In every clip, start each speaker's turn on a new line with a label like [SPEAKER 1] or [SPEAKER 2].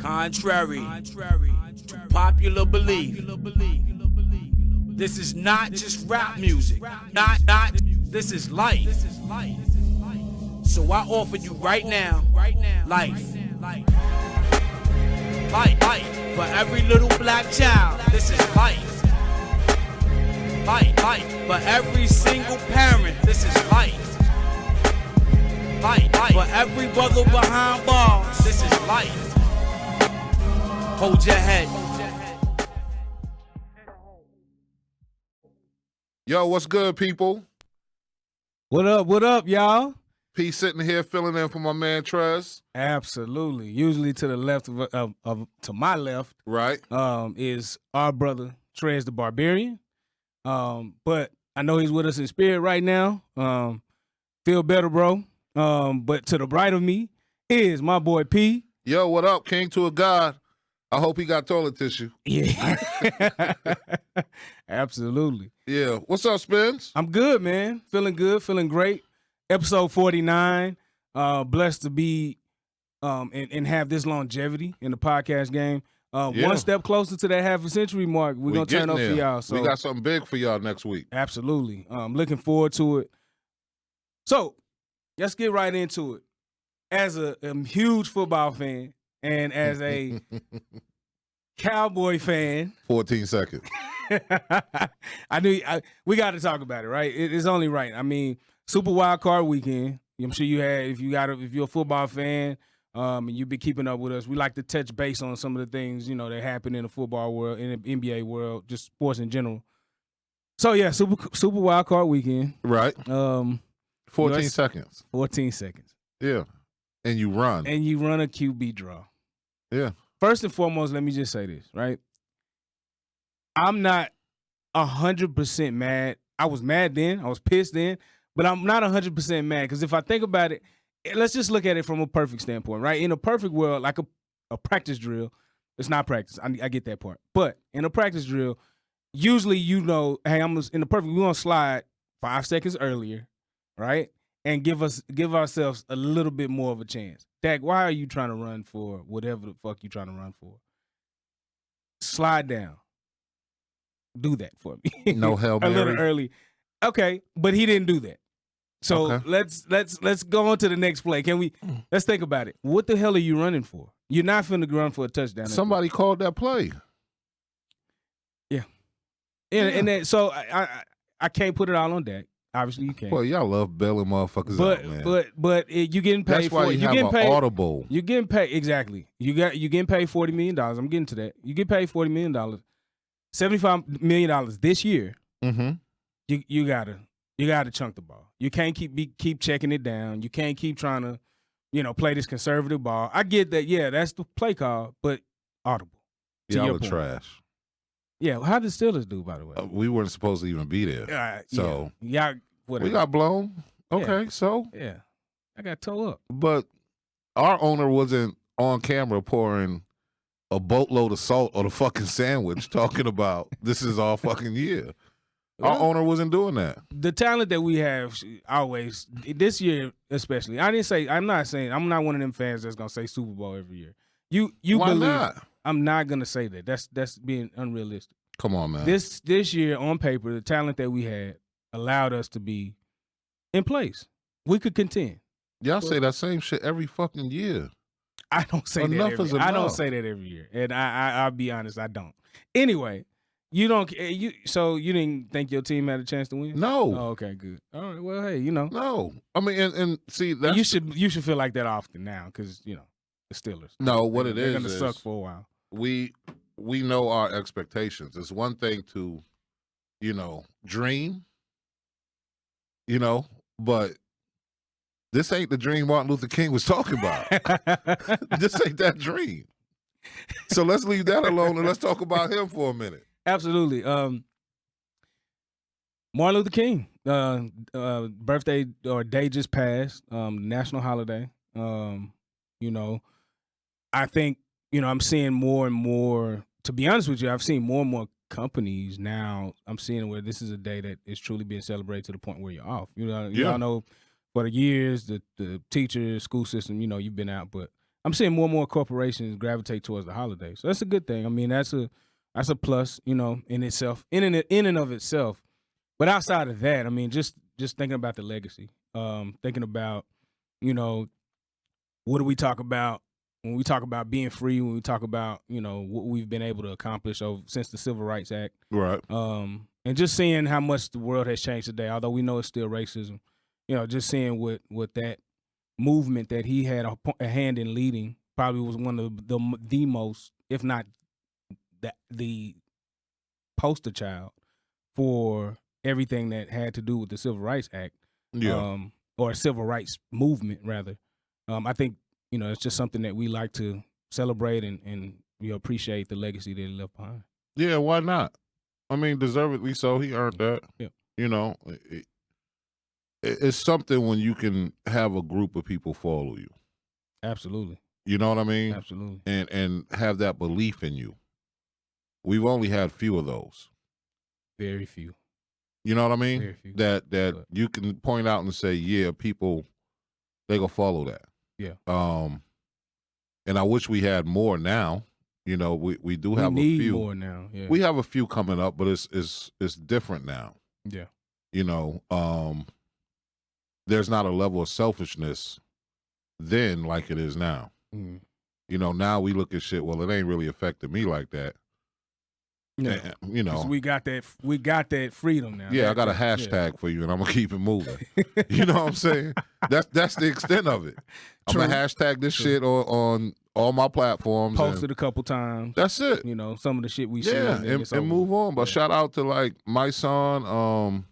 [SPEAKER 1] Contrary to popular belief, this is not just rap music. This is life. So I offer you right now, life. Life. For every little black child, this is life. Life. For every single parent, this is life. Life. For every brother behind bars, this is life. Hold your head.
[SPEAKER 2] Yo, what's good, people?
[SPEAKER 3] What up, y'all?
[SPEAKER 2] P sitting here filling in for my man Trez.
[SPEAKER 3] Absolutely. Usually to the left to my left,
[SPEAKER 2] Right.
[SPEAKER 3] is our brother Trez the Barbarian. But I know he's with us in spirit right now. Feel better, bro. But to the right of me is my boy P.
[SPEAKER 2] Yo, what up, King to a God? I hope he got toilet tissue.
[SPEAKER 3] Yeah. Absolutely.
[SPEAKER 2] Yeah. What's up, Spins?
[SPEAKER 3] I'm good, man. Feeling good, feeling great. Episode 49. Blessed to be and have this longevity in the podcast game. One step closer to that half a century mark. We're gonna turn up for y'all. So
[SPEAKER 2] we got something big for y'all next week.
[SPEAKER 3] Absolutely. Looking forward to it. So let's get right into it. As a huge football fan and as a Cowboy fan,
[SPEAKER 2] 14 seconds.
[SPEAKER 3] We got to talk about it, right? It's only right. I mean, Super Wild Card Weekend. I'm sure you had. If you're a football fan, and you've been keeping up with us, we like to touch base on some of the things that happen in the football world, in the NBA world, just sports in general. So yeah, Super Wild Card Weekend.
[SPEAKER 2] Right. 14 seconds.
[SPEAKER 3] 14 seconds.
[SPEAKER 2] Yeah. And you run.
[SPEAKER 3] And you run a QB draw.
[SPEAKER 2] Yeah.
[SPEAKER 3] First and foremost, let me just say this, right? I'm not 100% mad. I was mad then. I was pissed then. But I'm not 100% mad because if I think about it, let's just look at it from a perfect standpoint, right? In a perfect world, like a practice drill, it's not practice. I get that part. But in a practice drill, usually hey, in the perfect, we're going to slide 5 seconds earlier, right? And give ourselves a little bit more of a chance. Dak, why are you trying to run for whatever the fuck you're trying to run for? Slide down. Do that for me.
[SPEAKER 2] No Hail Mary.
[SPEAKER 3] A little early. Okay, but he didn't do that. So let's go on to the next play. Let's think about it. What the hell are you running for? You're not finna run for a touchdown.
[SPEAKER 2] Somebody called that play.
[SPEAKER 3] Yeah. And then, so I can't put it all on Dak. Obviously, you can't.
[SPEAKER 2] Well, y'all love bailing motherfuckers out, man.
[SPEAKER 3] But you getting paid.
[SPEAKER 2] That's why you have an audible.
[SPEAKER 3] You getting paid exactly. You getting paid $40 million. I'm getting to that. You get paid $40 million, $75 million this year.
[SPEAKER 2] Mm-hmm.
[SPEAKER 3] You gotta chunk the ball. You can't keep checking it down. You can't keep trying to, play this conservative ball. I get that. Yeah, that's the play call, but audible.
[SPEAKER 2] Y'all are trash.
[SPEAKER 3] Yeah, how did Steelers do, by the way?
[SPEAKER 2] We weren't supposed to even be there. So
[SPEAKER 3] yeah,
[SPEAKER 2] we got blown. Okay, so
[SPEAKER 3] yeah, I got toe up.
[SPEAKER 2] But our owner wasn't on camera pouring a boatload of salt on a fucking sandwich, talking about this is all fucking year. Our owner wasn't doing that.
[SPEAKER 3] The talent that we have always, this year especially, I'm not one of them fans that's gonna say Super Bowl every year. You
[SPEAKER 2] Why
[SPEAKER 3] believe?
[SPEAKER 2] Not?
[SPEAKER 3] I'm not gonna say that. That's being unrealistic.
[SPEAKER 2] Come on, man.
[SPEAKER 3] This year on paper, the talent that we had allowed us to be in place. We could contend.
[SPEAKER 2] Y'all say that same shit every fucking year.
[SPEAKER 3] I don't say that. I don't say that every year, and I'll be honest, I don't. Anyway, so you didn't think your team had a chance to win?
[SPEAKER 2] No.
[SPEAKER 3] Oh, okay, good. All right. Well, hey,
[SPEAKER 2] No. I mean, and see, that's
[SPEAKER 3] you should feel like that often now because the Steelers.
[SPEAKER 2] No, what
[SPEAKER 3] they're gonna suck for a while.
[SPEAKER 2] We know our expectations. It's one thing to, dream, but this ain't the dream Martin Luther King was talking about. This ain't that dream. So let's leave that alone and let's talk about him for a minute.
[SPEAKER 3] Absolutely. Martin Luther King, birthday or day just passed, national holiday. I think, I'm seeing more and more, to be honest with you, I've seen more and more companies now. I'm seeing where this is a day that is truly being celebrated to the point where you're off. You all know for the years, the teacher, school system, you've been out, but I'm seeing more and more corporations gravitate towards the holiday. So that's a good thing. I mean, that's a plus, you know, in itself, in and of itself. But outside of that, I mean, just thinking about the legacy, thinking about, you know, what do we talk about when we talk about being free, when we talk about, you know, what we've been able to accomplish since the Civil Rights Act.
[SPEAKER 2] Right.
[SPEAKER 3] And just seeing how much the world has changed today, although we know it's still racism, you know, just seeing what that movement that he had a hand in leading probably was one of the most, if not the poster child for everything that had to do with the Civil Rights Act, or Civil Rights Movement, rather. I think, you know, it's just something that we like to celebrate and you know, appreciate the legacy that he left behind.
[SPEAKER 2] Yeah, why not? I mean, deservedly so. He earned that.
[SPEAKER 3] Yeah.
[SPEAKER 2] You know, it's something when you can have a group of people follow you.
[SPEAKER 3] Absolutely.
[SPEAKER 2] You know what I mean?
[SPEAKER 3] Absolutely.
[SPEAKER 2] And have that belief in you. We've only had few of those.
[SPEAKER 3] Very few.
[SPEAKER 2] You know what I mean?
[SPEAKER 3] Very few.
[SPEAKER 2] That you can point out and say, yeah, people, they gonna follow that.
[SPEAKER 3] Yeah.
[SPEAKER 2] And I wish we had more now. You know, we do have a few
[SPEAKER 3] more now. Yeah.
[SPEAKER 2] We have a few coming up, but it's different now.
[SPEAKER 3] Yeah.
[SPEAKER 2] You know, there's not a level of selfishness then like it is now.
[SPEAKER 3] Mm.
[SPEAKER 2] You know, now we look at shit, well, it ain't really affected me like that.
[SPEAKER 3] Yeah.
[SPEAKER 2] And, you know,
[SPEAKER 3] we got that freedom now.
[SPEAKER 2] Yeah, I got a hashtag for you, and I'm gonna keep it moving. You know what I'm saying? That's the extent of it. I'm gonna hashtag this shit on all my platforms.
[SPEAKER 3] Posted a couple times.
[SPEAKER 2] That's it.
[SPEAKER 3] You know, some of the shit we see.
[SPEAKER 2] Yeah, and move on. But shout out to like my son,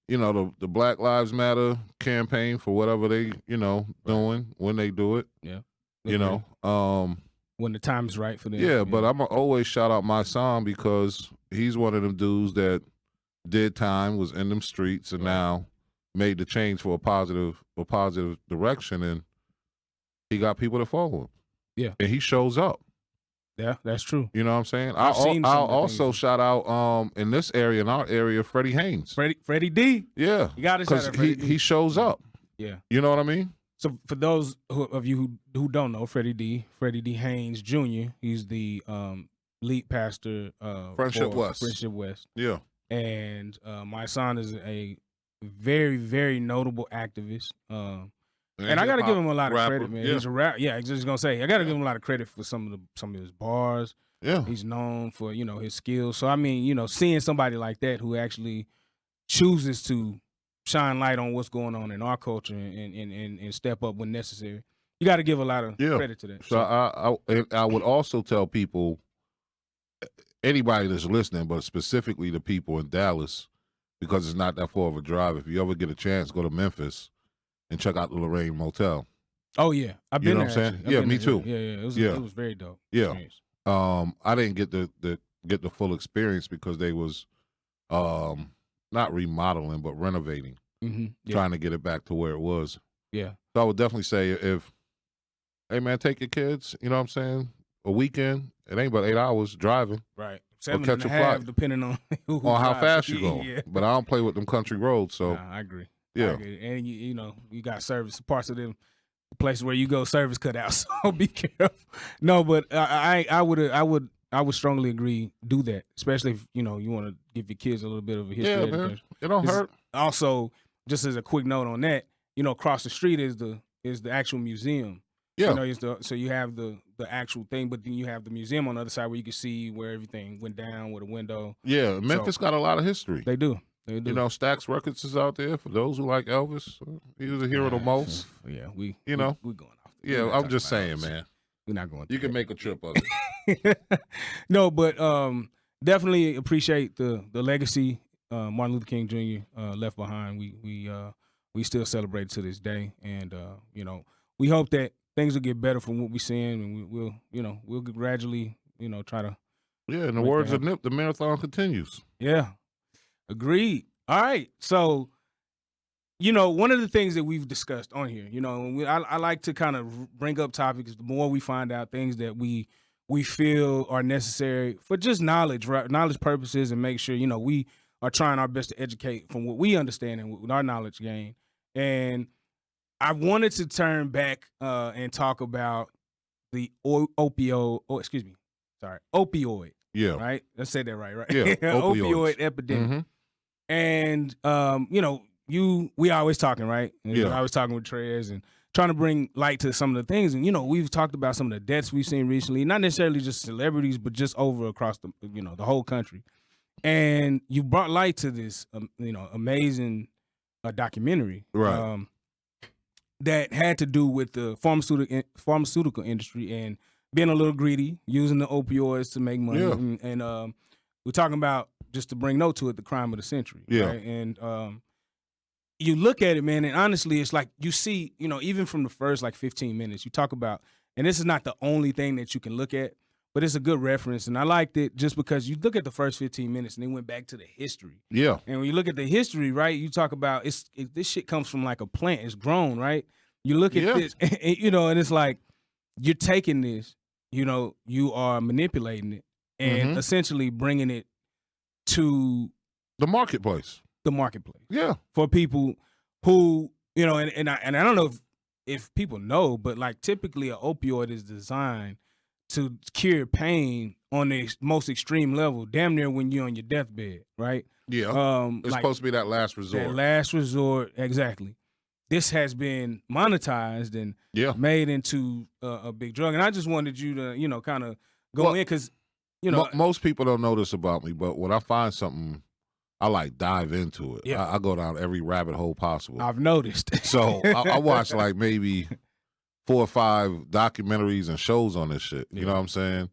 [SPEAKER 2] you know, the Black Lives Matter campaign for whatever they, you know, doing when they do it.
[SPEAKER 3] Yeah.
[SPEAKER 2] You know,
[SPEAKER 3] when the time's right for them.
[SPEAKER 2] Yeah, but I'm gonna always shout out my son because he's one of them dudes that did time, was in them streets, and now made the change for a positive direction, and he got people to follow him.
[SPEAKER 3] Yeah,
[SPEAKER 2] and he shows up.
[SPEAKER 3] Yeah, that's true.
[SPEAKER 2] You know what I'm saying? I'll also shout out in this area, in our area, Freddie Haynes.
[SPEAKER 3] Freddie D.
[SPEAKER 2] Yeah,
[SPEAKER 3] you got to shout out Freddie D.
[SPEAKER 2] He shows up.
[SPEAKER 3] Yeah,
[SPEAKER 2] you know what I mean.
[SPEAKER 3] So for those of you who don't know, Freddie D Haynes Jr. He's the lead pastor
[SPEAKER 2] Friendship West.
[SPEAKER 3] Friendship West.
[SPEAKER 2] Yeah,
[SPEAKER 3] and my son is a very, very notable activist. And I got to give him a lot of credit, man. Yeah. He's a rap. Yeah, I was just gonna say I got to give him a lot of credit for some of his bars.
[SPEAKER 2] Yeah,
[SPEAKER 3] he's known for, you know, his skills. So I mean, you know, seeing somebody like that who actually chooses to shine light on what's going on in our culture and step up when necessary, you got to give a lot of credit to that.
[SPEAKER 2] So I would also tell people, anybody that's listening, but specifically the people in Dallas, because it's not that far of a drive. If you ever get a chance, go to Memphis and check out the Lorraine Motel.
[SPEAKER 3] Oh yeah, I've been there.
[SPEAKER 2] You know what I'm saying? Yeah, me too.
[SPEAKER 3] Yeah, it was very dope.
[SPEAKER 2] Yeah, I didn't get the full experience because they was not remodeling but renovating, trying to get it back to where it was.
[SPEAKER 3] Yeah.
[SPEAKER 2] So I would definitely say hey man, take your kids. You know what I'm saying? A weekend, it ain't but 8 hours driving.
[SPEAKER 3] Right.
[SPEAKER 2] 7 catch a flight,
[SPEAKER 3] depending on
[SPEAKER 2] how fast you go.
[SPEAKER 3] Yeah.
[SPEAKER 2] But I don't play with them country roads. So
[SPEAKER 3] I agree.
[SPEAKER 2] Yeah.
[SPEAKER 3] I agree. And you know, you got service parts of them places where you go service cut out. So be careful. No, but I would strongly agree. Do that, especially if you know you want to give your kids a little bit of a history.
[SPEAKER 2] Yeah, man. It don't hurt.
[SPEAKER 3] Also, just as a quick note on that, you know, across the street is the actual museum.
[SPEAKER 2] Yeah.
[SPEAKER 3] You know, so you have the actual thing, but then you have the museum on the other side where you can see where everything went down with a window.
[SPEAKER 2] Yeah, Memphis got a lot of history.
[SPEAKER 3] They do.
[SPEAKER 2] You know, Stax Records is out there for those who like Elvis. He was a hero the most.
[SPEAKER 3] Yeah, we're going off.
[SPEAKER 2] Yeah, I'm just saying, man.
[SPEAKER 3] We're not going.
[SPEAKER 2] You can make a trip of
[SPEAKER 3] it. No, but definitely appreciate the legacy Martin Luther King Jr. Left behind. We still celebrate to this day, and you know, we hope that things will get better from what we're seeing, and we'll gradually, you know, try to.
[SPEAKER 2] Yeah, in the words of Nip, the marathon continues.
[SPEAKER 3] Yeah. Agreed. All right. So, you know, one of the things that we've discussed on here, you know, I like to kind of bring up topics. The more we find out things that we feel are necessary for just knowledge purposes, and make sure, you know, we are trying our best to educate from what we understand and with our knowledge gain. And I wanted to turn back and talk about the opioid.
[SPEAKER 2] Yeah.
[SPEAKER 3] Right. Let's say that right.
[SPEAKER 2] Yeah.
[SPEAKER 3] Opioid epidemic.
[SPEAKER 2] Mm-hmm.
[SPEAKER 3] And we always talking, right?
[SPEAKER 2] Yeah.
[SPEAKER 3] I was talking with Trez and trying to bring light to some of the things. And we've talked about some of the deaths we've seen recently, not necessarily just celebrities, but just over across the the whole country. And you brought light to this amazing documentary,
[SPEAKER 2] Right.
[SPEAKER 3] that had to do with the pharmaceutical industry and being a little greedy, using the opioids to make money.
[SPEAKER 2] Yeah.
[SPEAKER 3] And we're talking about, just to bring note to it, the crime of the century.
[SPEAKER 2] Yeah.
[SPEAKER 3] Right? And you look at it, man, and honestly, it's like you see, even from the first 15 minutes, you talk about, and this is not the only thing that you can look at, but it's a good reference. And I liked it just because you look at the first 15 minutes and they went back to the history.
[SPEAKER 2] Yeah.
[SPEAKER 3] And when you look at the history, right, you talk about this shit comes from like a plant. It's grown, right? You look at this, and it's like you're taking this, you are manipulating it and essentially bringing it to
[SPEAKER 2] the marketplace.
[SPEAKER 3] Yeah. For people who, and I don't know if people know, but typically an opioid is designed to cure pain on the most extreme level, damn near when you're on your deathbed, right?
[SPEAKER 2] Yeah. It's supposed to be that last resort.
[SPEAKER 3] That last resort, exactly. This has been monetized and made into a big drug. And I just wanted you to, kind of go in because,
[SPEAKER 2] most people don't know this about me, but when I find something, I dive into it.
[SPEAKER 3] Yeah.
[SPEAKER 2] I go down every rabbit hole possible.
[SPEAKER 3] I've noticed.
[SPEAKER 2] So I watch maybe 4 or 5 documentaries and shows on this shit. You know what I'm saying?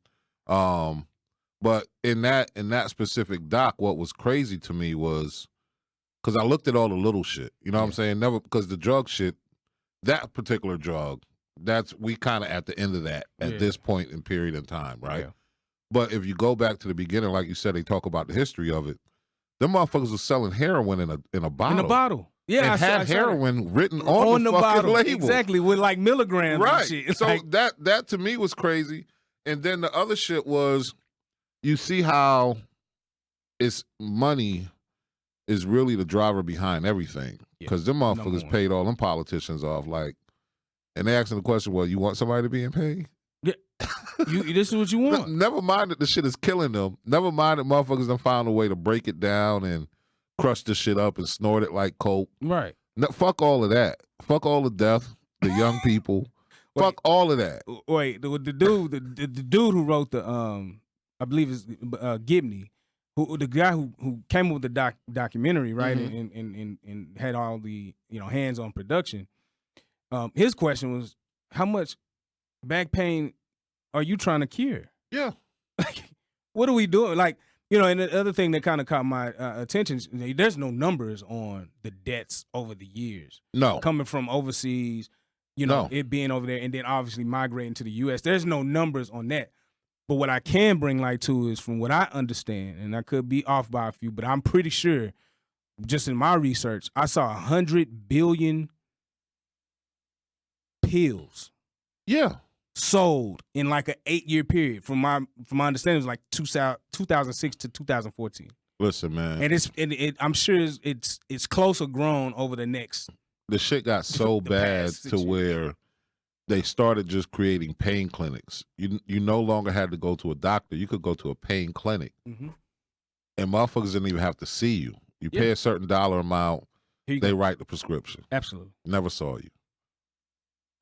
[SPEAKER 2] But in that specific doc, what was crazy to me was, because I looked at all the little shit. You know what I'm saying? Never, because the drug shit, that particular drug, we kind of at the end of that at this point in period in time, right? Yeah. But if you go back to the beginning, like you said, they talk about the history of it. Them motherfuckers were selling heroin in a bottle.
[SPEAKER 3] In a bottle. Yeah,
[SPEAKER 2] and had heroin written on the fucking
[SPEAKER 3] bottle.
[SPEAKER 2] label.
[SPEAKER 3] Exactly, with milligrams.
[SPEAKER 2] Right.
[SPEAKER 3] And shit.
[SPEAKER 2] So that to me was crazy. And then the other shit was, you see how it's money is really the driver behind everything. Because them motherfuckers paid all them politicians off. And they asking the question, well, you want somebody to be in pain?
[SPEAKER 3] Yeah. This is what you want.
[SPEAKER 2] Never mind that the shit is killing them. Never mind that motherfuckers done found a way to break it down and crush the shit up and snort it like coke. Right. No, fuck all of that. Fuck all the death, the young people. Fuck all of that.
[SPEAKER 3] Wait, the dude who wrote the I believe it's Gibney, the guy who came up with the documentary, right, and had all the hands on production. His question was, how much back pain are you trying to cure? Yeah. What are we doing? And the other thing that kind of caught my attention, there's no numbers on the deaths over the years. No. Coming from overseas, it being over there, and then obviously migrating to the U.S. There's no numbers on that. But what I can bring light to is, from what I understand, and I could be off by a few, but I'm pretty sure, just in my research, I saw 100 billion pills. Yeah. Sold in an 8-year period. From my understanding, it was 2006 to 2014.
[SPEAKER 2] Listen, man,
[SPEAKER 3] and I'm sure it's closer grown over the next.
[SPEAKER 2] The shit got so bad to where they started just creating pain clinics. You no longer had to go to a doctor. You could go to a pain clinic, and motherfuckers didn't even have to see you. You pay a certain dollar amount, they write the prescription.
[SPEAKER 3] Absolutely.
[SPEAKER 2] Never saw you.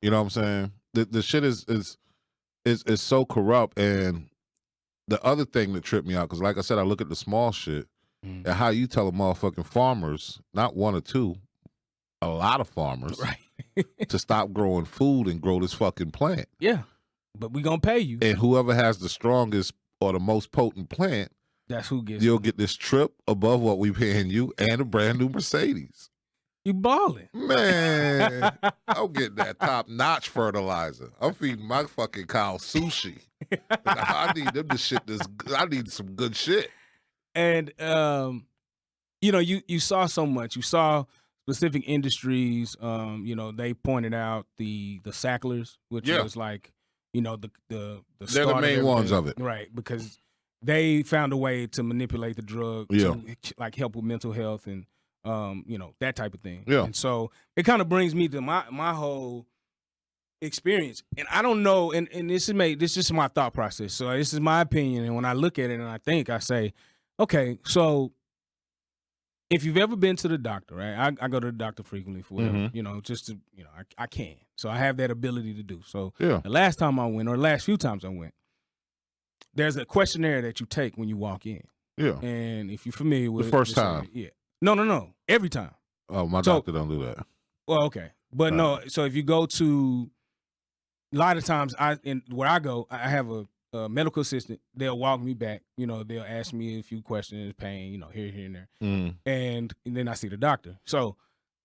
[SPEAKER 2] You know what I'm saying? The shit is so corrupt. And the other thing that tripped me out, because like I said, I look at the small shit and how you tell a motherfucking farmers, not 1 or 2, a lot of farmers, right, to stop growing food and grow this fucking plant. Yeah, but we gonna pay you. And whoever has the strongest or the most potent plant, that's who gets. You'll get this trip above what we paying you and a brand new Mercedes. You balling. Man, I'll get that top-notch fertilizer. I'm feeding my fucking cow sushi. I need them to shit this. I need some good shit. And, you saw so much. You saw specific industries. They pointed out the Sacklers, which was the they're the main ones of it. Right, because they found a way to manipulate the drug to help with mental health and
[SPEAKER 3] You know, that type of thing.
[SPEAKER 2] Yeah.
[SPEAKER 3] And so it kind of brings me to my whole experience. And I don't know, and this is just my thought process. So this is my opinion. And when I look at it and I say, okay, so if you've ever been to the doctor, right? I go to the doctor frequently for whatever, you know, just to, you know, I can. So I have that ability to do. So
[SPEAKER 2] Yeah.
[SPEAKER 3] the last time I went, or the last few times I went, there's a questionnaire that you take when you walk in.
[SPEAKER 2] Yeah.
[SPEAKER 3] And if you're familiar with
[SPEAKER 2] The first time.
[SPEAKER 3] Yeah. No. Every time.
[SPEAKER 2] Oh, my doctor don't do that.
[SPEAKER 3] Well, okay. But no, so if you go to, a lot of times where I go, I have a medical assistant. They'll walk me back. You know, they'll ask me a few questions, pain, you know, here, and there. And then I see the doctor. So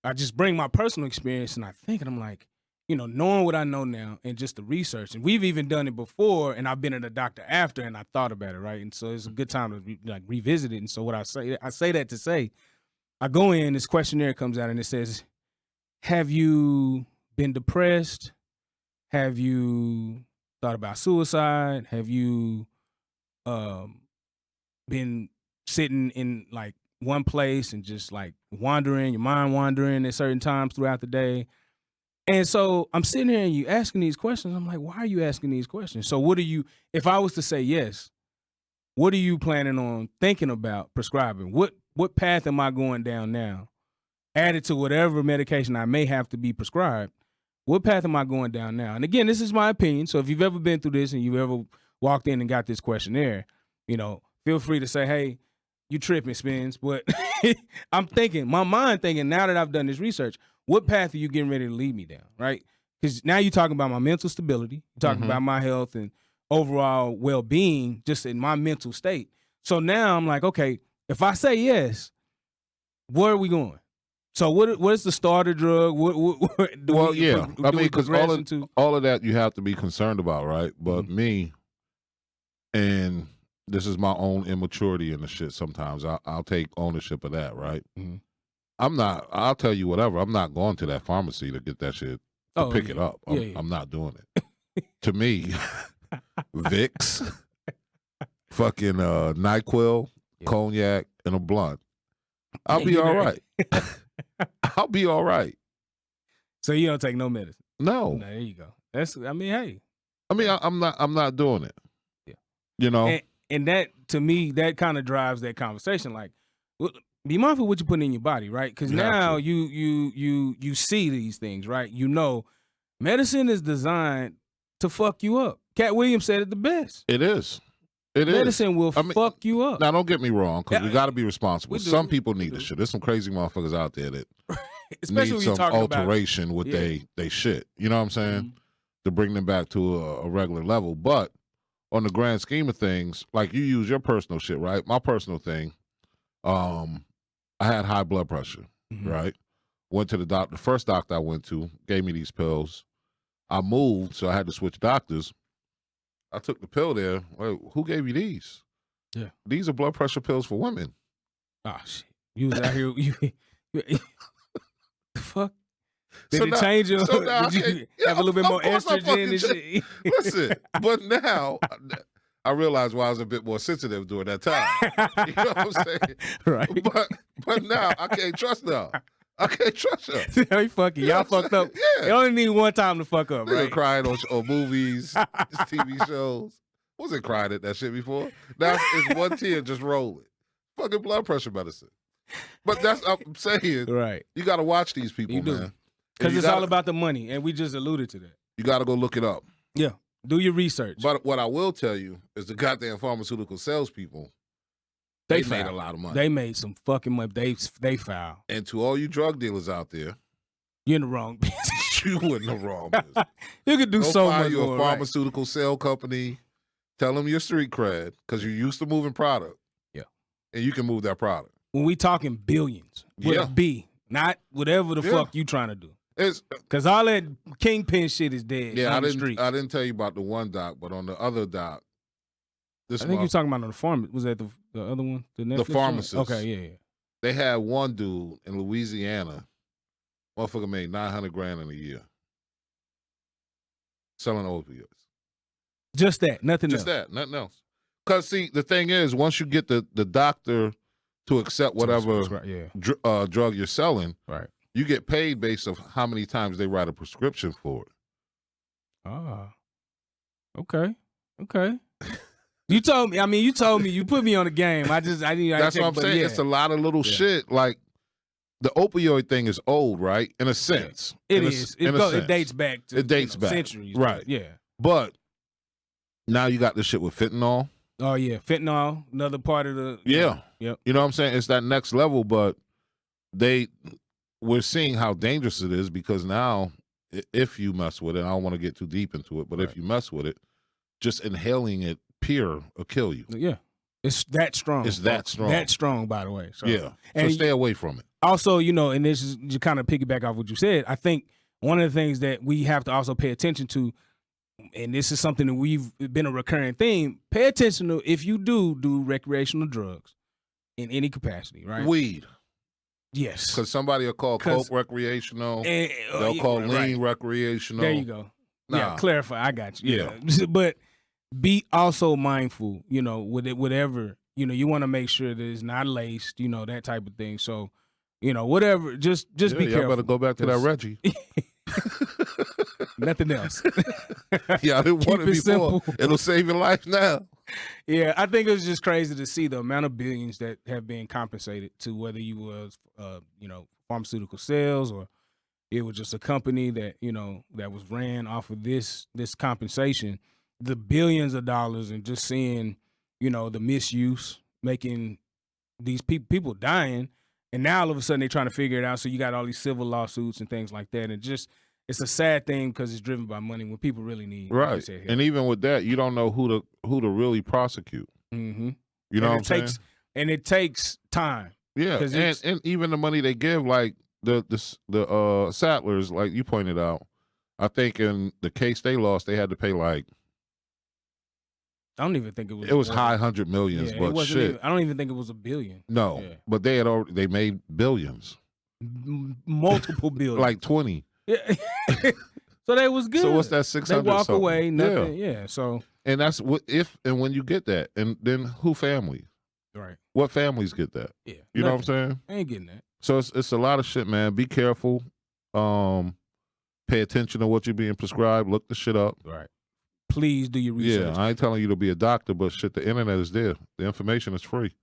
[SPEAKER 3] I just bring my personal experience and I think, and I'm like, you know, knowing what I know now and just the research. And we've even done it before, and I've been at a doctor after, and I thought about it, right? And so it's a good time to revisit it. And so what I say that to say, I go in, this questionnaire comes out, and it says, have you been depressed? Have you thought about suicide? Have you been sitting in like one place and just like wandering, your mind wandering at certain times throughout the day? And so I'm sitting here and you asking these questions. I'm like, why are you asking these questions? So what are you, if I was to say yes, what are you planning on thinking about prescribing? What path am I going down now? Added to whatever medication I may have to be prescribed, what path am I going down now? And again, this is my opinion. So if you've ever been through this and you've ever walked in and got this questionnaire, you know, feel free to say, hey, you tripping, Dspinnz. But I'm thinking, my mind thinking, now that I've done this research, what path are you getting ready to lead me down, right? Because now you're talking about my mental stability. You're talking about my health and overall well-being just in my mental state. So now I'm like, okay, if I say yes, where are we going? So what's the starter drug?
[SPEAKER 2] I mean, because all of that you have to be concerned about, right? But me, and this is my own immaturity in the shit sometimes. I'll take ownership of that, right? I'll tell you whatever. I'm not going to that pharmacy to get that shit, to pick it up. I'm not doing it. To me, Vicks, fucking NyQuil, cognac, and a blunt. I'll be all right. I'll be all right.
[SPEAKER 3] So you don't take no medicine?
[SPEAKER 2] No.
[SPEAKER 3] There you go. Hey.
[SPEAKER 2] I'm not doing it.
[SPEAKER 3] Yeah.
[SPEAKER 2] You know?
[SPEAKER 3] And that, to me, that kind of drives that conversation. Like, be mindful of what you put in your body, right? Because now you see these things, right? You know, medicine is designed to fuck you up. Cat Williams said it the best.
[SPEAKER 2] It is.
[SPEAKER 3] Medicine will fuck you up.
[SPEAKER 2] Now, don't get me wrong, because we got to be responsible. Some people need this shit. There's some crazy motherfuckers out there that need some alteration with they shit. You know what I'm saying? To bring them back to a regular level. But on the grand scheme of things, like you use your personal shit, right? My personal thing, I had high blood pressure, right? Went to the doctor. The first doctor I went to gave me these pills. I moved, so I had to switch doctors. I took the pill there. Wait, who gave you these? Yeah. These are blood pressure pills for women.
[SPEAKER 3] Oh, shit. You was out here. The fuck? Did it change your... Did you have a little bit more estrogen and shit?
[SPEAKER 2] Listen, but now I realized why I was a bit more sensitive during that time. You know what I'm saying?
[SPEAKER 3] Right.
[SPEAKER 2] But now I can't trust now. I can't trust her.
[SPEAKER 3] Hey, fuck it. Y'all fucked up.
[SPEAKER 2] Yeah.
[SPEAKER 3] You only need one time to fuck up, right?
[SPEAKER 2] Crying on movies, TV shows. Wasn't crying at that shit before. Now it's one tear just rolling. Fucking blood pressure medicine. But that's I'm saying.
[SPEAKER 3] Right.
[SPEAKER 2] You got to watch these people, man.
[SPEAKER 3] Because it's all about the money, and we just alluded to that.
[SPEAKER 2] You got to go look it up.
[SPEAKER 3] Yeah. Do your research.
[SPEAKER 2] But what I will tell you is the goddamn pharmaceutical salespeople, they made a lot of money.
[SPEAKER 3] They made some fucking money. They foul.
[SPEAKER 2] And to all you drug dealers out there,
[SPEAKER 3] you're in the wrong business.
[SPEAKER 2] You in the wrong business.
[SPEAKER 3] You could do so much
[SPEAKER 2] more. You
[SPEAKER 3] more,
[SPEAKER 2] a pharmaceutical sale company. Tell them your street cred because you're used to moving product.
[SPEAKER 3] Yeah.
[SPEAKER 2] And you can move that product.
[SPEAKER 3] When we talking billions, with a B, not whatever the fuck you trying to do. Because all that kingpin shit is dead.
[SPEAKER 2] Yeah,
[SPEAKER 3] on the street.
[SPEAKER 2] I didn't tell you about the one doc, but on the other doc,
[SPEAKER 3] I think you're talking about on the farm. Was that the other one? The
[SPEAKER 2] pharmacist.
[SPEAKER 3] Okay, yeah.
[SPEAKER 2] They had one dude in Louisiana, motherfucker made $900,000 in a year selling opioids.
[SPEAKER 3] Just that, nothing else.
[SPEAKER 2] Just that, nothing else. Because see, the thing is, once you get the doctor to accept whatever drug you're selling.
[SPEAKER 3] Right.
[SPEAKER 2] You get paid based on how many times they write a prescription for it.
[SPEAKER 3] Ah. Okay. You told me. I mean, you put me on the game. I didn't.
[SPEAKER 2] That's what I'm saying. Yeah. It's a lot of little shit. Like the opioid thing is old, right? In a sense,
[SPEAKER 3] it is. It dates back to centuries,
[SPEAKER 2] right?
[SPEAKER 3] Yeah.
[SPEAKER 2] But now you got this shit with fentanyl.
[SPEAKER 3] Oh yeah, fentanyl, another part of the
[SPEAKER 2] Yep.
[SPEAKER 3] You
[SPEAKER 2] know what I'm saying? It's that next level, but we're seeing how dangerous it is because now, if you mess with it, I don't want to get too deep into it, but if you mess with it, just inhaling it pure will kill you.
[SPEAKER 3] Yeah. It's that strong. That strong, by the way. So,
[SPEAKER 2] yeah. So stay away from it.
[SPEAKER 3] Also, and this is to kind of piggyback off what you said, I think one of the things that we have to also pay attention to, and this is something that we've been a recurring theme, pay attention to if you do recreational drugs in any capacity, right?
[SPEAKER 2] Weed.
[SPEAKER 3] Yes.
[SPEAKER 2] Because somebody will call coke recreational. They'll call lean recreational.
[SPEAKER 3] There you go.
[SPEAKER 2] Nah.
[SPEAKER 3] Yeah, clarify. I got you. Yeah. But be also mindful, with it, whatever, you want to make sure that it's not laced, that type of thing. So, whatever, just be careful.
[SPEAKER 2] Y'all better go back to that Reggie.
[SPEAKER 3] Nothing else.
[SPEAKER 2] Yeah, I didn't want it before. Simple. It'll save your life now.
[SPEAKER 3] Yeah, I think it was just crazy to see the amount of billions that have been compensated to, whether you was, pharmaceutical sales or it was just a company that, that was ran off of this compensation, the billions of dollars, and just seeing, the misuse, making these people dying. And now all of a sudden they're trying to figure it out. So you got all these civil lawsuits and things like that. And just, it's a sad thing because it's driven by money when people really need.
[SPEAKER 2] Right. And even with that, you don't know who to really prosecute.
[SPEAKER 3] Mm-hmm.
[SPEAKER 2] You know what I'm saying?
[SPEAKER 3] And it takes time.
[SPEAKER 2] Yeah. And even the money they give, like the Sattlers, like you pointed out, I think in the case they lost, they had to pay like,
[SPEAKER 3] I don't even think it was.
[SPEAKER 2] It was high hundred millions, but shit.
[SPEAKER 3] I don't even think it was $1 billion.
[SPEAKER 2] No, but they made billions,
[SPEAKER 3] multiple billions,
[SPEAKER 2] like 20.
[SPEAKER 3] Yeah. So that was good.
[SPEAKER 2] So what's that 600?
[SPEAKER 3] They walk away, nothing. Yeah. So
[SPEAKER 2] and that's what if and when you get that, and then who family?
[SPEAKER 3] Right.
[SPEAKER 2] What families get that?
[SPEAKER 3] Yeah.
[SPEAKER 2] You know what I'm saying?
[SPEAKER 3] I ain't getting that.
[SPEAKER 2] So it's a lot of shit, man. Be careful. Pay attention to what you're being prescribed. Look the shit up.
[SPEAKER 3] Right. Please do your research.
[SPEAKER 2] Yeah, I ain't telling you to be a doctor, but shit, the internet is there. The information is free.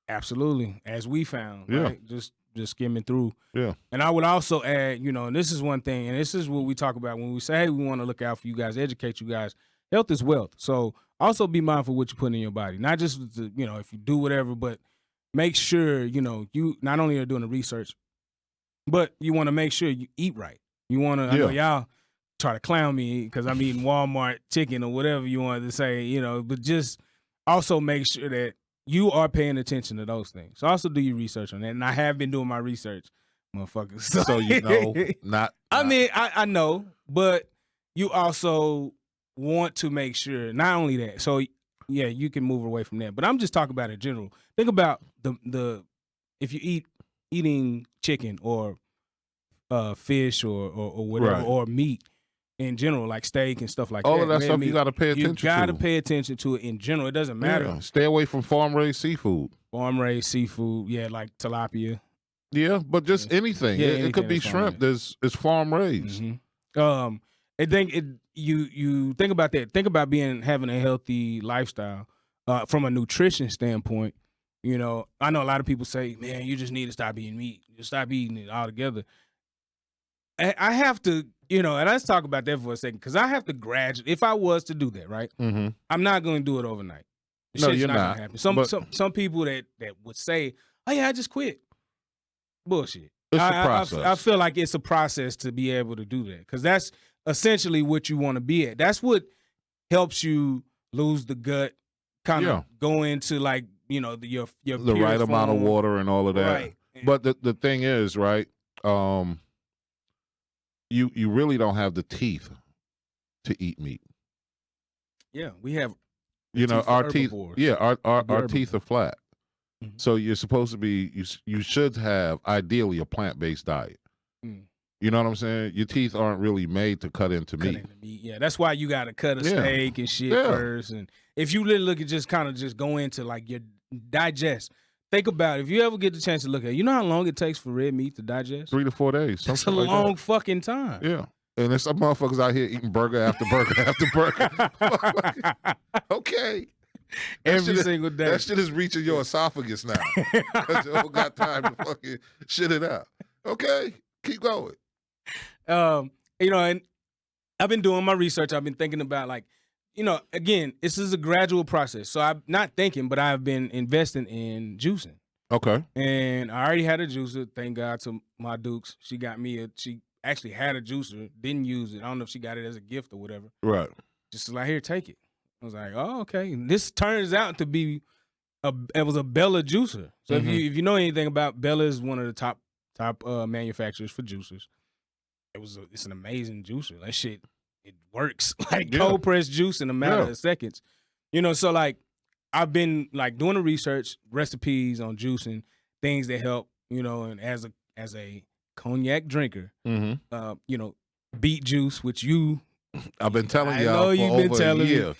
[SPEAKER 3] Absolutely, as we found.
[SPEAKER 2] Yeah.
[SPEAKER 3] Right? Just skimming through.
[SPEAKER 2] Yeah.
[SPEAKER 3] And I would also add, and this is one thing, and this is what we talk about when we say, hey, we want to look out for you guys, educate you guys. Health is wealth. So also be mindful of what you put in your body. Not just, if you do whatever, but make sure, you not only are doing the research, but you want to make sure you eat right. You want to, I know y'all try to clown me because I'm eating Walmart chicken or whatever you wanted to say, but just also make sure that you are paying attention to those things. So also do your research on that. And I have been doing my research, motherfuckers.
[SPEAKER 2] So not.
[SPEAKER 3] I mean, I know, but you also want to make sure, not only that, so yeah, you can move away from that. But I'm just talking about it in general. Think about the if you eating chicken or fish or whatever,
[SPEAKER 2] right,
[SPEAKER 3] or meat in general, like steak and stuff like
[SPEAKER 2] all
[SPEAKER 3] that.
[SPEAKER 2] All of that stuff you got to pay attention to.
[SPEAKER 3] You got to pay attention to it in general. It doesn't matter.
[SPEAKER 2] Yeah. Stay away from farm-raised seafood.
[SPEAKER 3] Farm-raised seafood, yeah, like tilapia.
[SPEAKER 2] Yeah, but just anything.
[SPEAKER 3] Yeah,
[SPEAKER 2] it could be shrimp. It's farm-raised.
[SPEAKER 3] Mm-hmm. I think you think about that. Think about having a healthy lifestyle from a nutrition standpoint. I know a lot of people say, man, you just need to stop eating meat. Just stop eating it altogether. I have to, and let's talk about that for a second, because I have to graduate. If I was to do that, right, I'm not going to do it overnight.
[SPEAKER 2] No, you're not.
[SPEAKER 3] Gonna happen. Some people that would say, oh, yeah, I just quit. Bullshit.
[SPEAKER 2] It's a process.
[SPEAKER 3] I feel like it's a process to be able to do that, because that's essentially what you want to be at. That's what helps you lose the gut, kind of go into like, your
[SPEAKER 2] the right
[SPEAKER 3] form.
[SPEAKER 2] amount of water and all of that.
[SPEAKER 3] Right.
[SPEAKER 2] But the thing is, right, you really don't have the teeth to eat meat.
[SPEAKER 3] Yeah, we have.
[SPEAKER 2] Our teeth. Yeah, our teeth are flat.
[SPEAKER 3] Mm-hmm.
[SPEAKER 2] So you're supposed to be. You should have ideally a plant-based diet.
[SPEAKER 3] Mm.
[SPEAKER 2] You know what I'm saying? Your teeth aren't really made to cut into meat.
[SPEAKER 3] Yeah, that's why you got to cut a steak and shit first. And if you literally look at just kind of just go into like your digest, think about it. If you ever get the chance to look at it, you know how long it takes for red meat to digest?
[SPEAKER 2] 3 to 4 days.
[SPEAKER 3] That's a
[SPEAKER 2] like
[SPEAKER 3] long
[SPEAKER 2] that.
[SPEAKER 3] fucking time.
[SPEAKER 2] Yeah. And there's some motherfuckers out here eating burger after burger after burger. Okay.
[SPEAKER 3] Every single day.
[SPEAKER 2] That shit is reaching your esophagus now. Because you don't got time to fucking shit it out. Okay. Keep going.
[SPEAKER 3] And I've been doing my research. I've been thinking about, like, again, this is a gradual process. So I'm not thinking, but I've been investing in juicing.
[SPEAKER 2] Okay.
[SPEAKER 3] And I already had a juicer. Thank God to my Dukes. She got me she actually had a juicer, didn't use it. I don't know if she got it as a gift or whatever.
[SPEAKER 2] Right.
[SPEAKER 3] Just like, here, take it. I was like, oh, okay. And this turns out to be it was a Bella juicer. So if you know anything about Bella, is one of the top manufacturers for juicers. It's an amazing juicer. That shit, it works like cold pressed juice in a matter of seconds. So like I've been like doing the research, recipes on juicing, things that help. And as a cognac drinker, beet juice, which
[SPEAKER 2] I've been telling
[SPEAKER 3] I
[SPEAKER 2] y'all
[SPEAKER 3] know
[SPEAKER 2] for
[SPEAKER 3] you've been
[SPEAKER 2] over
[SPEAKER 3] telling
[SPEAKER 2] a year.
[SPEAKER 3] me.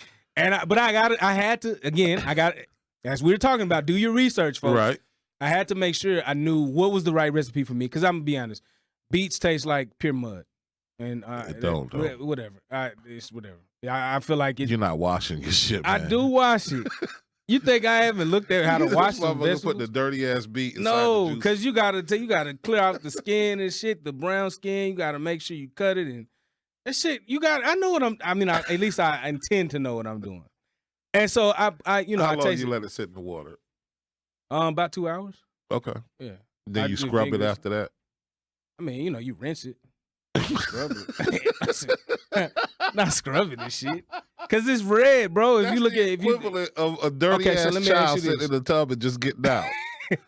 [SPEAKER 3] But I had to, as we were talking about, do your research, folks.
[SPEAKER 2] Right.
[SPEAKER 3] I had to make sure I knew what was the right recipe for me. Because I'm going to be honest, beets taste like pure mud. And
[SPEAKER 2] It don't.
[SPEAKER 3] whatever. It's whatever. I feel like
[SPEAKER 2] You're not washing your shit, man.
[SPEAKER 3] I do wash it. You think I haven't looked at how to wash some vegetables?
[SPEAKER 2] Put the dirty ass beet inside
[SPEAKER 3] No,
[SPEAKER 2] the juice.
[SPEAKER 3] because you gotta clear out the skin and shit, the brown skin. You gotta make sure you cut it and that shit. I know what at least I intend to know what I'm doing. And so
[SPEAKER 2] How
[SPEAKER 3] I
[SPEAKER 2] long
[SPEAKER 3] taste
[SPEAKER 2] you let it sit in the water?
[SPEAKER 3] about 2 hours.
[SPEAKER 2] Okay.
[SPEAKER 3] Yeah.
[SPEAKER 2] Then
[SPEAKER 3] I
[SPEAKER 2] you
[SPEAKER 3] do
[SPEAKER 2] scrub it
[SPEAKER 3] fingers.
[SPEAKER 2] after that?
[SPEAKER 3] I mean, you rinse it. Scrub it. Not scrubbing this shit. Cause it's red, bro. If
[SPEAKER 2] That's
[SPEAKER 3] you look
[SPEAKER 2] the
[SPEAKER 3] at
[SPEAKER 2] equivalent of a dirty
[SPEAKER 3] Okay, so
[SPEAKER 2] ass
[SPEAKER 3] let me ask
[SPEAKER 2] child
[SPEAKER 3] you
[SPEAKER 2] sitting
[SPEAKER 3] this.
[SPEAKER 2] in the tub and just getting out.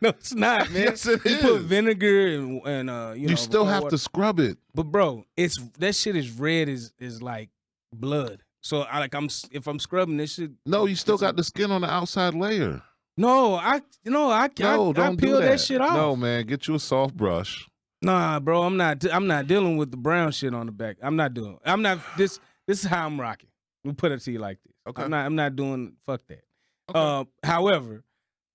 [SPEAKER 3] No, it's not, man.
[SPEAKER 2] Yes, it
[SPEAKER 3] you put
[SPEAKER 2] is.
[SPEAKER 3] vinegar and
[SPEAKER 2] You still have to scrub it.
[SPEAKER 3] But bro, that shit is red is like blood. So if I'm scrubbing this shit.
[SPEAKER 2] No, you still got the skin on the outside layer.
[SPEAKER 3] No, I
[SPEAKER 2] Don't
[SPEAKER 3] peel
[SPEAKER 2] do
[SPEAKER 3] that shit off.
[SPEAKER 2] No, man, get you a soft brush.
[SPEAKER 3] Nah, bro, I'm not dealing with the brown shit on the back. This is how I'm rocking. We put it to you like this.
[SPEAKER 2] Okay.
[SPEAKER 3] I'm not doing fuck that.
[SPEAKER 2] Okay.
[SPEAKER 3] However,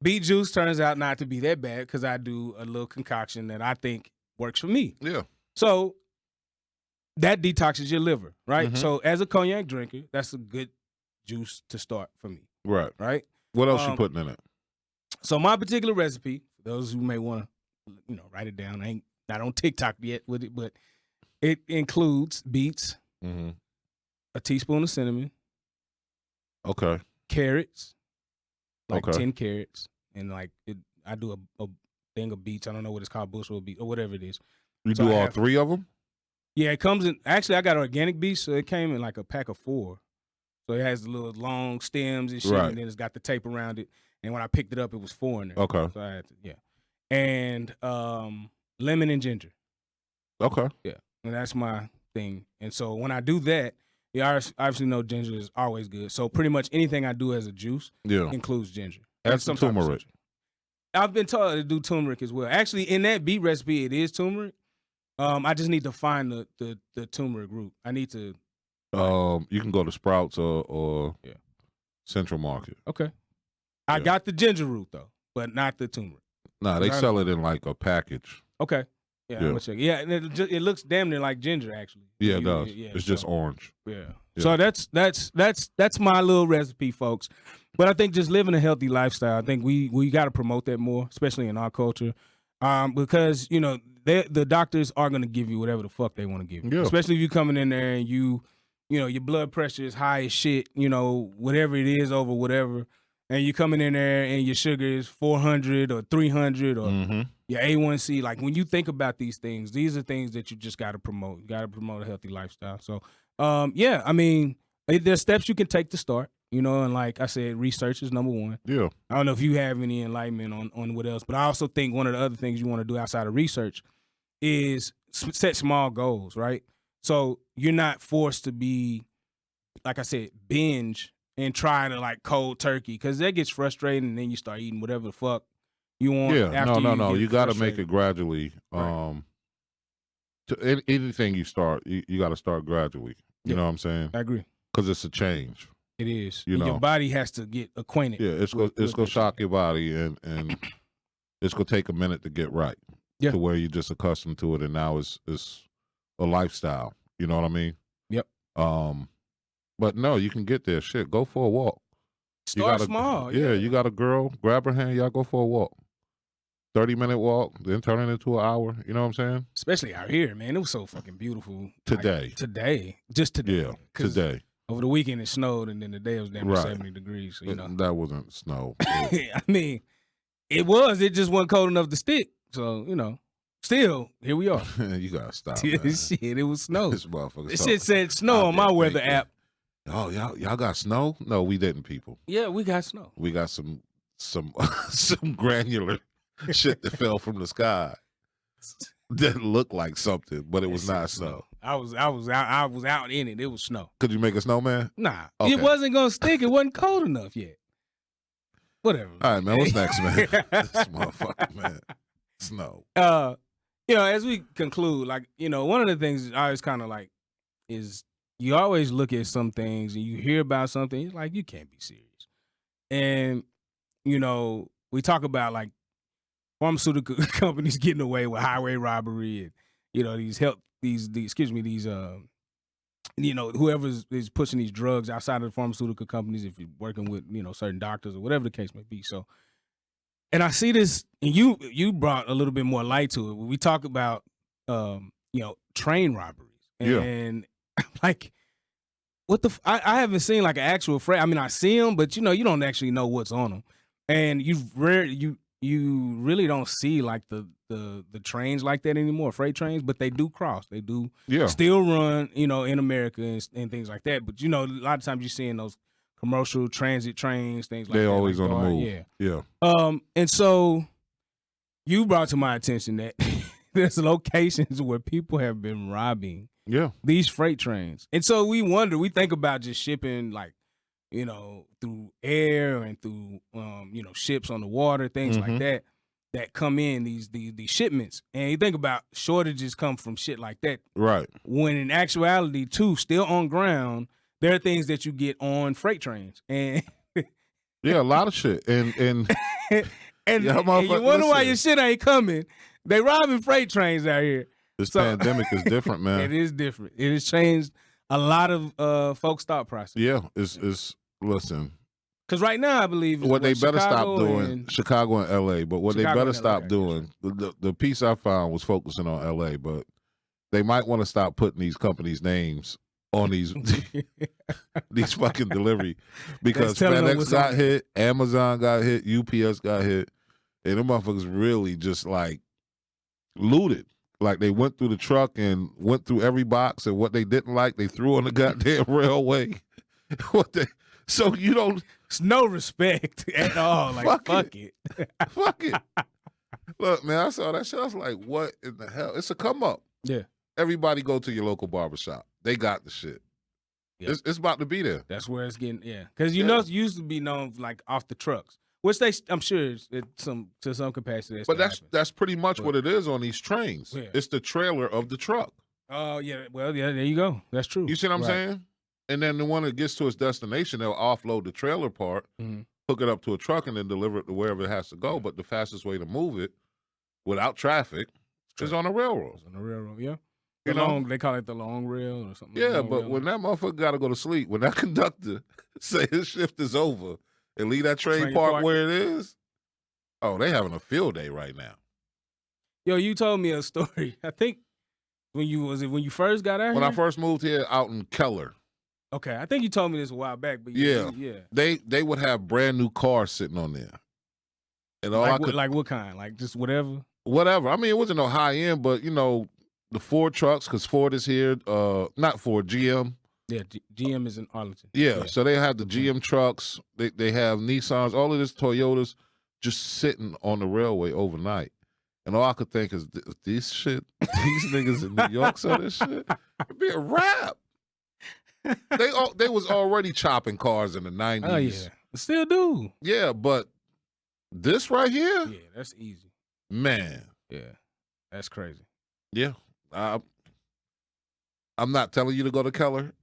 [SPEAKER 3] beet juice turns out not to be that bad because I do a little concoction that I think works for me.
[SPEAKER 2] Yeah.
[SPEAKER 3] So that detoxes your liver, right?
[SPEAKER 2] Mhm.
[SPEAKER 3] So as a cognac drinker, that's a good juice to start for me,
[SPEAKER 2] Right.
[SPEAKER 3] right?
[SPEAKER 2] What else you putting in it?
[SPEAKER 3] So my particular recipe, for those who may want to, write it down. I ain't not on TikTok yet with it, but it includes beets,
[SPEAKER 2] Mm-hmm.
[SPEAKER 3] a teaspoon of cinnamon,
[SPEAKER 2] Okay.
[SPEAKER 3] carrots, like
[SPEAKER 2] Okay.
[SPEAKER 3] 10 carrots, and I do a thing of beets. I don't know what it's called, bushel beets or whatever it is.
[SPEAKER 2] You
[SPEAKER 3] So
[SPEAKER 2] do
[SPEAKER 3] I
[SPEAKER 2] all
[SPEAKER 3] have-
[SPEAKER 2] 3 of them?
[SPEAKER 3] Yeah, it comes in. Actually, I got organic beets, so it came in like a pack of 4. So it has the little long stems and shit,
[SPEAKER 2] Right.
[SPEAKER 3] and then it's got the tape around it. And when I picked it up, it was 4 in there.
[SPEAKER 2] Okay.
[SPEAKER 3] So I had to, and lemon and ginger.
[SPEAKER 2] Okay.
[SPEAKER 3] And that's my thing. And so when I do that, you obviously know ginger is always good. So pretty much anything I do as a juice
[SPEAKER 2] Yeah.
[SPEAKER 3] includes ginger.
[SPEAKER 2] Add
[SPEAKER 3] And
[SPEAKER 2] some
[SPEAKER 3] type of
[SPEAKER 2] turmeric.
[SPEAKER 3] citrus. I've been told to do turmeric as well. Actually, in that beet recipe, it is turmeric. I just need to find the turmeric root. I need to.
[SPEAKER 2] You can go to Sprouts or
[SPEAKER 3] Yeah.
[SPEAKER 2] Central Market.
[SPEAKER 3] Okay. I
[SPEAKER 2] Yeah.
[SPEAKER 3] got the ginger root though, but not the turmeric.
[SPEAKER 2] Nah, they
[SPEAKER 3] Right.
[SPEAKER 2] sell it in like a package.
[SPEAKER 3] Okay. Yeah, I'm
[SPEAKER 2] Yeah.
[SPEAKER 3] gonna check. Yeah, and it looks damn near like ginger actually.
[SPEAKER 2] Yeah, it
[SPEAKER 3] You-
[SPEAKER 2] does.
[SPEAKER 3] yeah,
[SPEAKER 2] It's
[SPEAKER 3] so-
[SPEAKER 2] just orange.
[SPEAKER 3] Yeah.
[SPEAKER 2] Yeah.
[SPEAKER 3] So that's my little recipe, folks. But I think just living a healthy lifestyle, I think we got to promote that more, especially in our culture, because the doctors are going to give you whatever the fuck they want to give you.
[SPEAKER 2] Yeah.
[SPEAKER 3] Especially if you coming in there and your blood pressure is high as shit, whatever it is over whatever, and you coming in there and your sugar is 400 or 300 or
[SPEAKER 2] Mm-hmm.
[SPEAKER 3] your A1C. Like when you think about these things, these are things that you just got to promote. You got to promote a healthy lifestyle. So, I mean, there's steps you can take to start, and like I said, research is number one.
[SPEAKER 2] Yeah.
[SPEAKER 3] I don't know if you have any enlightenment on what else, but I also think one of the other things you want to do outside of research is set small goals, right? So you're not forced to be, like I said, binge and try to like cold turkey because that gets frustrating and then you start eating whatever the fuck you want.
[SPEAKER 2] Yeah.
[SPEAKER 3] after
[SPEAKER 2] No.
[SPEAKER 3] get
[SPEAKER 2] You got to make
[SPEAKER 3] frustrated.
[SPEAKER 2] it gradually.
[SPEAKER 3] Right.
[SPEAKER 2] Anything you start, you got to start gradually. You
[SPEAKER 3] Yeah.
[SPEAKER 2] know what I'm saying?
[SPEAKER 3] I agree.
[SPEAKER 2] Because it's a change.
[SPEAKER 3] It is.
[SPEAKER 2] You
[SPEAKER 3] And
[SPEAKER 2] know.
[SPEAKER 3] your body has to get acquainted.
[SPEAKER 2] Yeah, it's
[SPEAKER 3] with
[SPEAKER 2] gonna
[SPEAKER 3] that
[SPEAKER 2] shock your body and it's gonna take a minute to get right.
[SPEAKER 3] Yeah.
[SPEAKER 2] To where you're just accustomed to it, and now it's a lifestyle. You know what I mean?
[SPEAKER 3] Yep.
[SPEAKER 2] But no, you can get there. Shit, go for a walk.
[SPEAKER 3] Start small.
[SPEAKER 2] Yeah, you got a girl, grab her hand, y'all go for a walk. 30-minute walk, then turn it into an hour. You know what I'm saying?
[SPEAKER 3] Especially out here, man. It was so fucking beautiful.
[SPEAKER 2] Today.
[SPEAKER 3] Just today.
[SPEAKER 2] Yeah, today.
[SPEAKER 3] Over the weekend it snowed, and then the day was damn near 70 degrees. So, you know.
[SPEAKER 2] That wasn't snow.
[SPEAKER 3] I mean, it was. It just wasn't cold enough to stick. So, you know, still, here we are.
[SPEAKER 2] You got to stop, man.
[SPEAKER 3] Shit, it was snow.
[SPEAKER 2] This motherfucker.
[SPEAKER 3] This shit said snow on my weather app.
[SPEAKER 2] Oh, y'all got snow? No, we didn't, people.
[SPEAKER 3] Yeah, we got snow.
[SPEAKER 2] We got some granular shit that fell from the sky. Didn't look like something, but it was not snow.
[SPEAKER 3] I was out in it. It was snow.
[SPEAKER 2] Could you make a snowman?
[SPEAKER 3] Nah,
[SPEAKER 2] okay.
[SPEAKER 3] It wasn't gonna stick. It wasn't cold enough yet. Whatever.
[SPEAKER 2] All right, man. What's next, man? This motherfucker, man. Snow.
[SPEAKER 3] You know, as we conclude, like, you know, one of the things I always kind of like is you always look at some things and you hear about something, it's like, you can't be serious. And, you know, we talk about like pharmaceutical companies getting away with highway robbery and, you know, you know, whoever is pushing these drugs outside of the pharmaceutical companies, if you're working with, you know, certain doctors or whatever the case may be. So, and I see this, and you brought a little bit more light to it. When we talk about, you know, train robberies. And like, what the, I haven't seen like an actual freight. I mean, I see them, but you know, you don't actually know what's on them. And you really don't see like the trains like that anymore, freight trains, but they do cross. They do still run, you know, in America and things like that. But, you know, a lot of times you're seeing those commercial transit trains, things like that.
[SPEAKER 2] They're always
[SPEAKER 3] like
[SPEAKER 2] on the move. Yeah.
[SPEAKER 3] And so you brought to my attention that there's locations where people have been robbing these freight trains. And so we think about just shipping like, you know, through air and through, you know, ships on the water, things like that come in, these shipments. And you think about shortages come from shit like that.
[SPEAKER 2] Right.
[SPEAKER 3] When in actuality, too, still on ground, there are things that you get on freight trains. And
[SPEAKER 2] yeah, a lot of shit. And
[SPEAKER 3] and you wonder why your shit ain't coming. They robbing freight trains out here.
[SPEAKER 2] This pandemic is different, man.
[SPEAKER 3] It is different. It has changed a lot of folks' thought process.
[SPEAKER 2] Yeah, it's listen.
[SPEAKER 3] Because right now, I believe
[SPEAKER 2] what they better stop doing, Chicago and L.A., but what they better stop doing, the piece I found was focusing on L.A., but they might want to stop putting these companies' names on these these fucking delivery, because FedEx got hit, Amazon got hit, UPS got hit, and them motherfuckers really just like looted. Like they went through the truck and went through every box, and what they didn't like, they threw on the goddamn railway. So you don't.
[SPEAKER 3] It's no respect at all. Like fuck it.
[SPEAKER 2] Fuck it. Look, man, I saw that shit. I was like, what in the hell? It's a come up.
[SPEAKER 3] Yeah.
[SPEAKER 2] Everybody go to your local barbershop. They got the shit. Yeah. It's about to be there.
[SPEAKER 3] That's where it's getting. Yeah, because you know it used to be known like off the trucks, which I'm sure to some capacity.
[SPEAKER 2] But that's pretty much what it is on these trains. Yeah. It's the trailer of the truck.
[SPEAKER 3] Oh yeah. Well, yeah. There you go. That's true.
[SPEAKER 2] You see what I'm saying? And then the one that gets to its destination, they'll offload the trailer part, hook it up to a truck, and then deliver it to wherever it has to go. But the fastest way to move it without traffic is on a railroad.
[SPEAKER 3] It's on a railroad, yeah. They call it the long rail or something.
[SPEAKER 2] Yeah, but when that motherfucker got to go to sleep, when that conductor say his shift is over and leave that train parked where it is, oh, they having a field day right now.
[SPEAKER 3] Yo, you told me a story. I think when you first got out
[SPEAKER 2] when
[SPEAKER 3] here?
[SPEAKER 2] I first moved here out in Keller.
[SPEAKER 3] Okay, I think you told me this a while back, but
[SPEAKER 2] yeah. They would have brand new cars sitting on there, and all
[SPEAKER 3] like what kind? Like just whatever.
[SPEAKER 2] Whatever. I mean, it wasn't no high end, but you know, the Ford trucks, because Ford is here. Not Ford, GM.
[SPEAKER 3] Yeah, GM is in Arlington.
[SPEAKER 2] Yeah, so they have the GM trucks. They have Nissans, all of this Toyotas, just sitting on the railway overnight. And all I could think is, these niggas in New York saw this shit. It'd be a wrap. They was already chopping cars in the 90s.
[SPEAKER 3] Oh yeah, still do.
[SPEAKER 2] Yeah, but this right here,
[SPEAKER 3] yeah, that's easy.
[SPEAKER 2] Man,
[SPEAKER 3] yeah, that's crazy.
[SPEAKER 2] Yeah, I'm not telling you to go to Keller,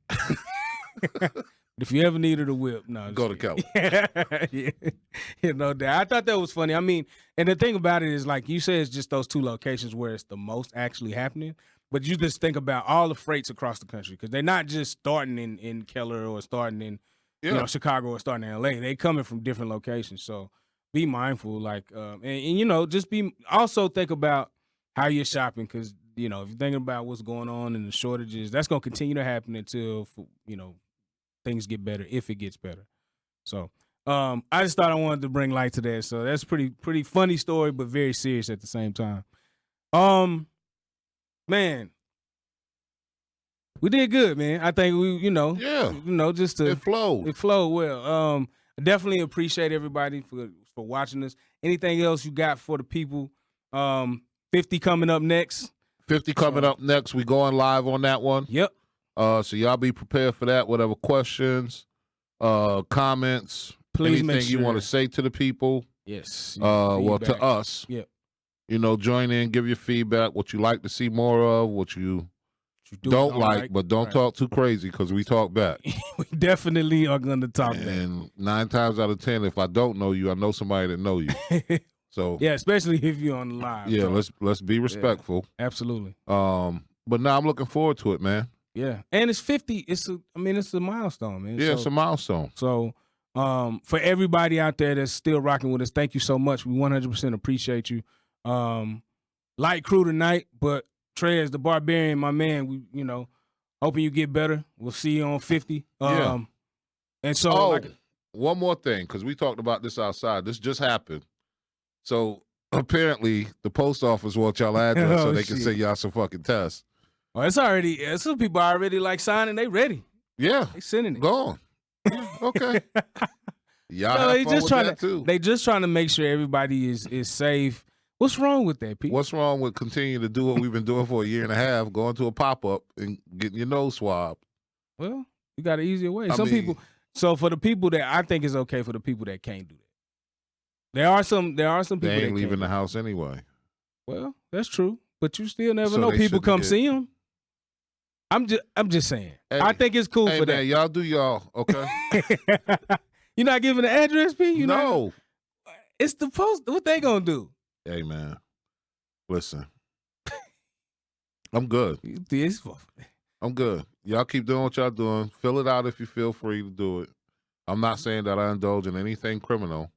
[SPEAKER 3] If you ever needed a whip, no.
[SPEAKER 2] Go to Keller.
[SPEAKER 3] Yeah. You know, I thought that was funny. I mean, and the thing about it is, like you said, it's just those 2 locations where it's the most actually happening. But you just think about all the freights across the country because they're not just starting in Keller or starting in you know, Chicago or starting in LA. They coming from different locations. So be mindful, like, and you know, just also think about how you're shopping because, you know, if you're thinking about what's going on and the shortages, that's going to continue to happen until, you know, things get better, if it gets better. So I just thought I wanted to bring light to that. So that's pretty funny story, but very serious at the same time. Man, we did good, man. I think we, you know, just to
[SPEAKER 2] it flowed.
[SPEAKER 3] It flowed well. I definitely appreciate everybody for watching us. Anything else you got for the people? 50 coming up next.
[SPEAKER 2] 50 coming up next. We going live on that one.
[SPEAKER 3] Yep.
[SPEAKER 2] So y'all be prepared for that. Whatever questions, comments,
[SPEAKER 3] please
[SPEAKER 2] anything you want to say to the people.
[SPEAKER 3] Yes.
[SPEAKER 2] Well, to us.
[SPEAKER 3] Yep.
[SPEAKER 2] You know, join in, give your feedback, what you like to see more of, what you don't like, but don't talk too crazy because we talk back.
[SPEAKER 3] We definitely are going to talk back.
[SPEAKER 2] And 9 times out of 10, if I don't know you, I know somebody that know you. So
[SPEAKER 3] yeah, especially if you're on the live.
[SPEAKER 2] Yeah, let's be respectful.
[SPEAKER 3] Yeah, absolutely.
[SPEAKER 2] But now I'm looking forward to it, man.
[SPEAKER 3] Yeah, and it's 50. It's a milestone, man.
[SPEAKER 2] Yeah, it's a milestone.
[SPEAKER 3] So, for everybody out there that's still rocking with us, thank you so much. We 100% appreciate you. Light crew tonight, but Trez, the Barbarian, my man. We, you know, hoping you get better. We'll see you on 50.
[SPEAKER 2] Yeah.
[SPEAKER 3] And so,
[SPEAKER 2] one more thing, because we talked about this outside. This just happened. So apparently, the post office wants y'all address so they can send y'all some fucking tests.
[SPEAKER 3] Well, it's already. Some people are already like signing. They ready.
[SPEAKER 2] Yeah,
[SPEAKER 3] they sending it.
[SPEAKER 2] Go on. Okay. Y'all have fun with that too.
[SPEAKER 3] They just trying to make sure everybody is safe. What's wrong with that, Pete?
[SPEAKER 2] What's wrong with continuing to do what we've been doing for a year and a half, going to a pop-up and getting your nose swabbed?
[SPEAKER 3] Well, you got an easier way. People. So for the people that I think is okay for the people that can't do that. There are some people
[SPEAKER 2] they ain't
[SPEAKER 3] that
[SPEAKER 2] leaving the house anyway.
[SPEAKER 3] Well, that's true, but you still never know. People come see them. I'm just saying. Hey, I think it's cool for that.
[SPEAKER 2] Y'all do y'all, okay?
[SPEAKER 3] You're not giving the address, P?
[SPEAKER 2] No.
[SPEAKER 3] It's the post. What they gonna do?
[SPEAKER 2] Hey, man. Listen. I'm good. I'm good. Y'all keep doing what y'all doing. Fill it out if you feel free to do it. I'm not saying that I indulge in anything criminal,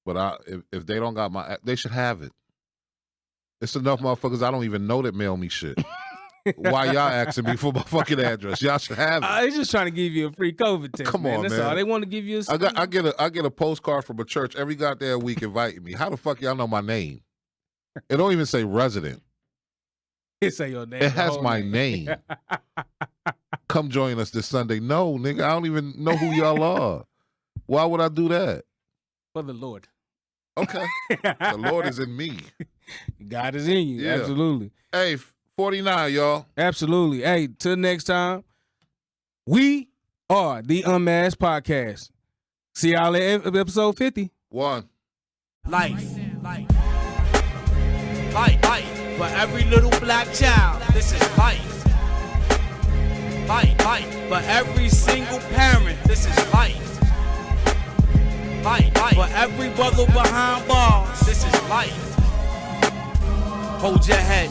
[SPEAKER 2] but if they don't got they should have it. It's enough motherfuckers I don't even know that mail me shit. Why y'all asking me for my fucking address? Y'all should have it.
[SPEAKER 3] They're just trying to give you a free COVID test. Come on, man. That's all. They want to give you
[SPEAKER 2] I get a postcard from a church every goddamn week inviting me. How the fuck y'all know my name? It don't even say resident.
[SPEAKER 3] It say your name.
[SPEAKER 2] It has my name. Come join us this Sunday. No, nigga, I don't even know who y'all are. Why would I do that?
[SPEAKER 3] For the Lord.
[SPEAKER 2] Okay. The Lord is in me.
[SPEAKER 3] God is in you. Yeah. Absolutely.
[SPEAKER 2] Hey, 49, y'all.
[SPEAKER 3] Absolutely. Hey, till next time, we are the UnMask'D Podcast. See y'all at episode 50.
[SPEAKER 1] Life. For every little black child, this is life. Life. For every single parent, this is life. Life. For every brother behind bars, this is life. Hold your head.